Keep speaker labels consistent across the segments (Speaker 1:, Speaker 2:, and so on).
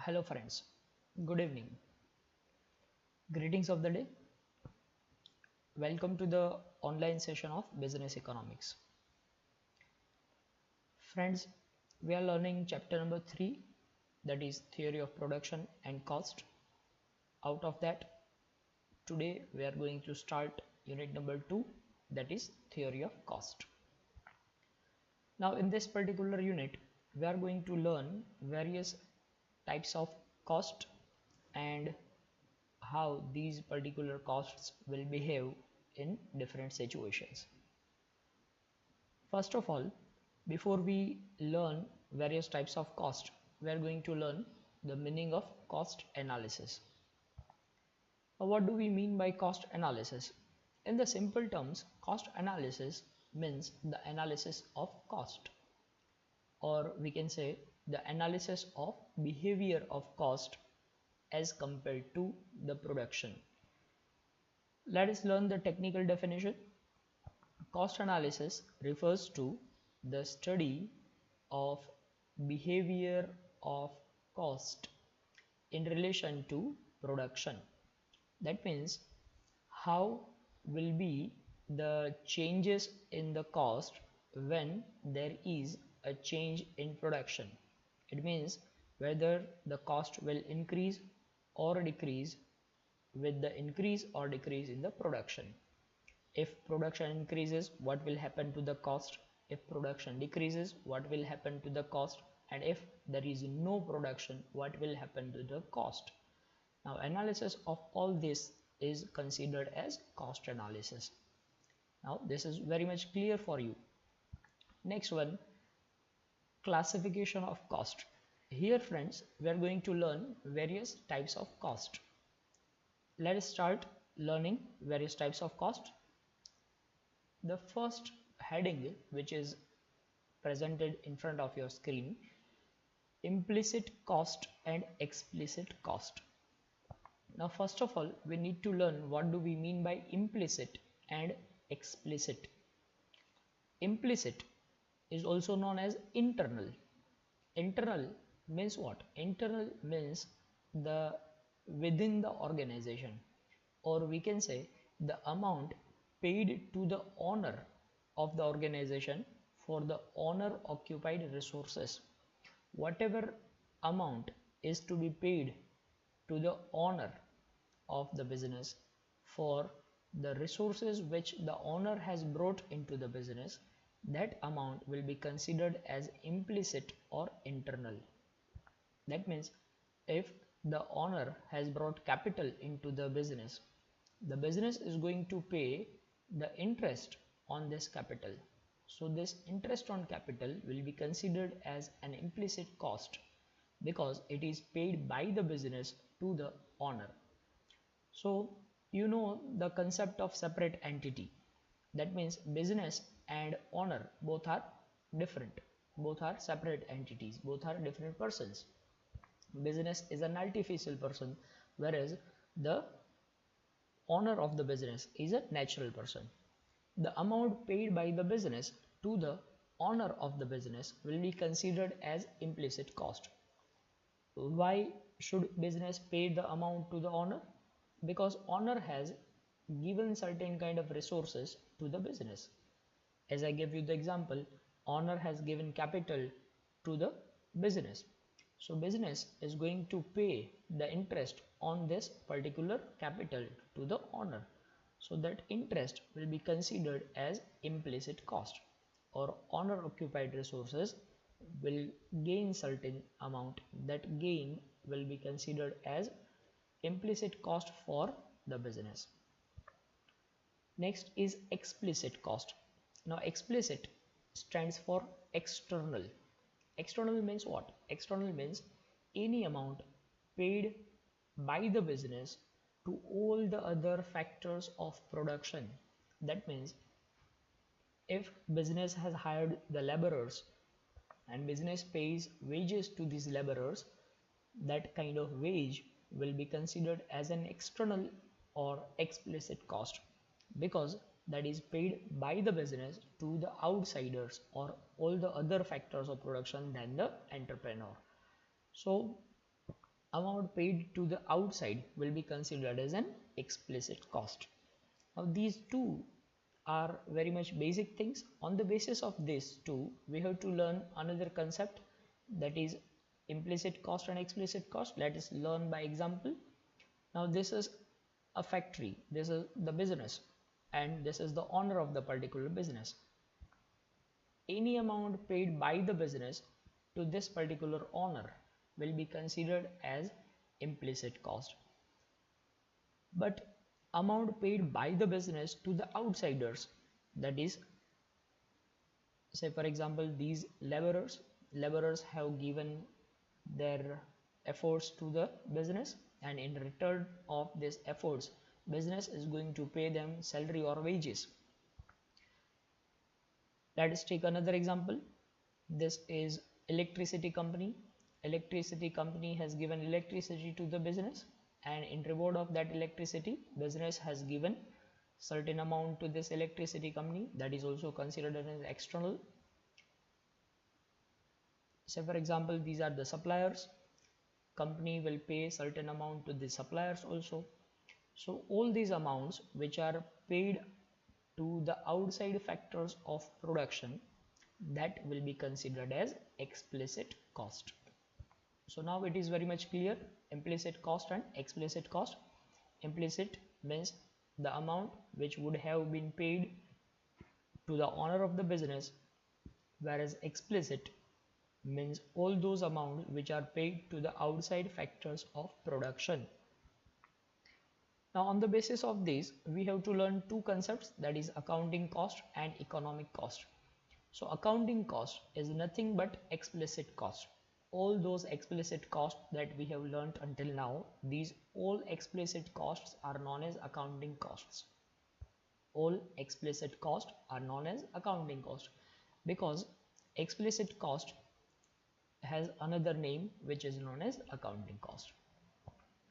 Speaker 1: Hello friends, good evening. Greetings of the day. Welcome to the online session of business economics. Friends, we are learning chapter number 3, that is theory of production and cost. Out of that, today we are going to start unit number 2, that is theory of cost. Now in this particular unit, we are going to learn various types of cost and how these particular costs will behave in different situations. First of all, before we learn various types of cost, we are going to learn the meaning of cost analysis. Now, what do we mean by cost analysis? In the simple terms, cost analysis means the analysis of cost, or we can say the analysis of behavior of cost as compared to the production. Let us learn the technical definition. Cost analysis refers to the study of behavior of cost in relation to production. That means how will be the changes in the cost when there is a change in production. It means whether the cost will increase or decrease with the increase or decrease in the production. If production increases, what will happen to the cost? If production decreases, what will happen to the cost? And if there is no production, what will happen to the cost? Now analysis of all this is considered as cost analysis. Now this is very much clear for you. Next one, classification of cost. Here friends, we are going to learn various types of cost. Let us start learning various types of cost. The first heading, which is presented in front of your screen, implicit cost and explicit cost. Now first of all, we need to learn what do we mean by implicit and explicit. Implicit is also known as internal. Internal means what? Internal means the within the organization, or we can say the amount paid to the owner of the organization for the owner occupied resources. Whatever amount is to be paid to the owner of the business for the resources which the owner has brought into the business, that amount will be considered as implicit or internal. That means if the owner has brought capital into the business is going to pay the interest on this capital. So this interest on capital will be considered as an implicit cost because it is paid by the business to the owner. So you know the concept of separate entity. That means business and owner both are different, both are separate entities, both are different persons. Business is an artificial person, whereas the owner of the business is a natural person. The amount paid by the business to the owner of the business will be considered as implicit cost. Why should business pay the amount to the owner? Because owner has given certain kind of resources to the business. As I gave you the example, owner has given capital to the business. So business is going to pay the interest on this particular capital to the owner. So that interest will be considered as implicit cost, or owner occupied resources will gain certain amount. That gain will be considered as implicit cost for the business. Next is explicit cost. Now explicit stands for external. External means what? External means any amount paid by the business to all the other factors of production. That means if business has hired the laborers and business pays wages to these laborers, that kind of wage will be considered as an external or explicit cost because that is paid by the business to the outsiders or all the other factors of production than the entrepreneur. So amount paid to the outside will be considered as an explicit cost. Now these two are very much basic things. On the basis of these two, we have to learn another concept, that is implicit cost and explicit cost. Let us learn by example. Now this is a factory, this is the business, and this is the owner of the particular business. Any amount paid by the business to this particular owner will be considered as implicit cost. But amount paid by the business to the outsiders, that is, say for example, these laborers have given their efforts to the business, and in return of these efforts, business is going to pay them salary or wages. Let us take another example. This is electricity company. Electricity company has given electricity to the business, and in reward of that electricity, business has given certain amount to this electricity company, that is also considered as external. Say for example, these are the suppliers. Company will pay certain amount to the suppliers also. So all these amounts which are paid to the outside factors of production, that will be considered as explicit cost. So now it is very much clear, implicit cost and explicit cost. Implicit means the amount which would have been paid to the owner of the business, whereas explicit means all those amounts which are paid to the outside factors of production. Now on the basis of this, we have to learn two concepts, that is accounting cost and economic cost. So accounting cost is nothing but explicit cost. All those explicit costs that we have learned until now, these all explicit costs are known as accounting costs. All explicit costs are known as accounting cost, because explicit cost has another name which is known as accounting cost.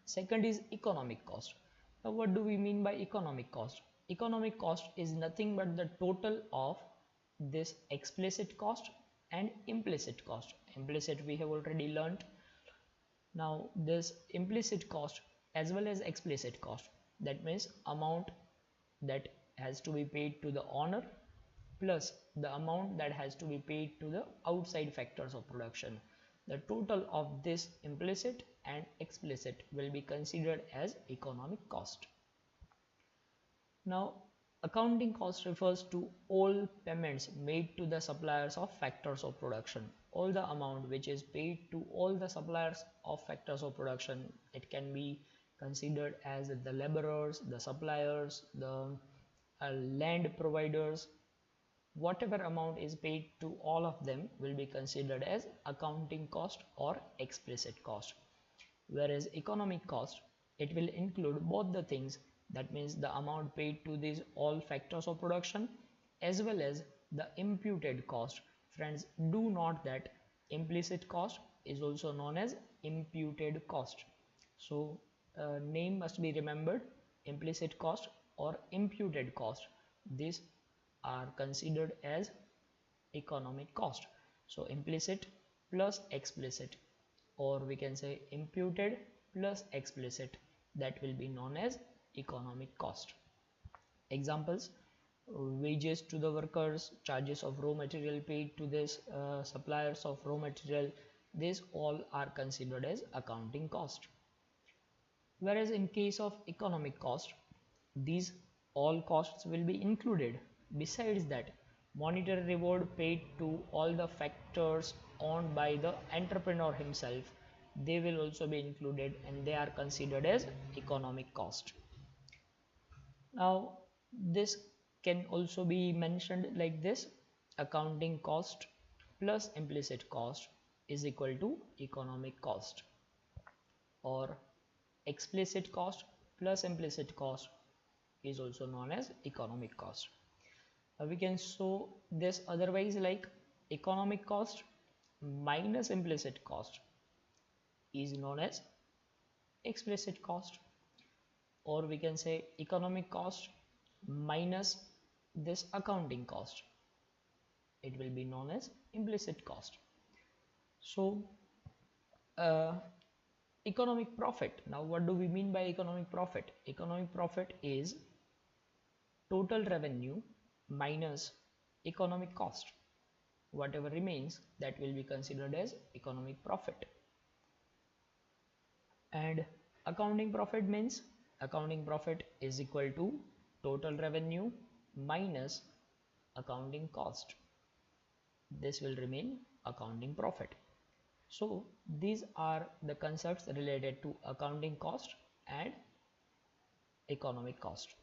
Speaker 1: Second is economic cost. Now what do we mean by economic cost? Economic cost is nothing but the total of this explicit cost and implicit cost. Implicit we have already learned. Now this implicit cost as well as explicit cost, that means amount that has to be paid to the owner plus the amount that has to be paid to the outside factors of production. The total of this implicit and explicit will be considered as economic cost. Now accounting cost refers to all payments made to the suppliers of factors of production. All the amount which is paid to all the suppliers of factors of production. It can be considered as the laborers, the suppliers, the land providers. Whatever amount is paid to all of them will be considered as accounting cost or explicit cost. Whereas economic cost, it will include both the things, that means the amount paid to these all factors of production as well as the imputed cost. Friends, do note that implicit cost is also known as imputed cost. So name must be remembered, implicit cost or imputed cost. These are considered as economic cost. So implicit plus explicit, or we can say imputed plus explicit, that will be known as economic cost. Examples: wages to the workers, charges of raw material paid to this suppliers of raw material, these all are considered as accounting cost. Whereas in case of economic cost, these all costs will be included. Besides that, monetary reward paid to all the factors owned by the entrepreneur himself, they will also be included and they are considered as economic cost. Now this can also be mentioned like this: accounting cost plus implicit cost is equal to economic cost, or explicit cost plus implicit cost is also known as economic cost. We can show this otherwise, like economic cost minus implicit cost is known as explicit cost, or we can say economic cost minus this accounting cost, it will be known as implicit cost. So economic profit. Now what do we mean by economic profit? Economic profit is total revenue minus economic cost. Whatever remains, that will be considered as economic profit. And accounting profit means accounting profit is equal to total revenue minus accounting cost. This will remain accounting profit. So these are the concepts related to accounting cost and economic cost.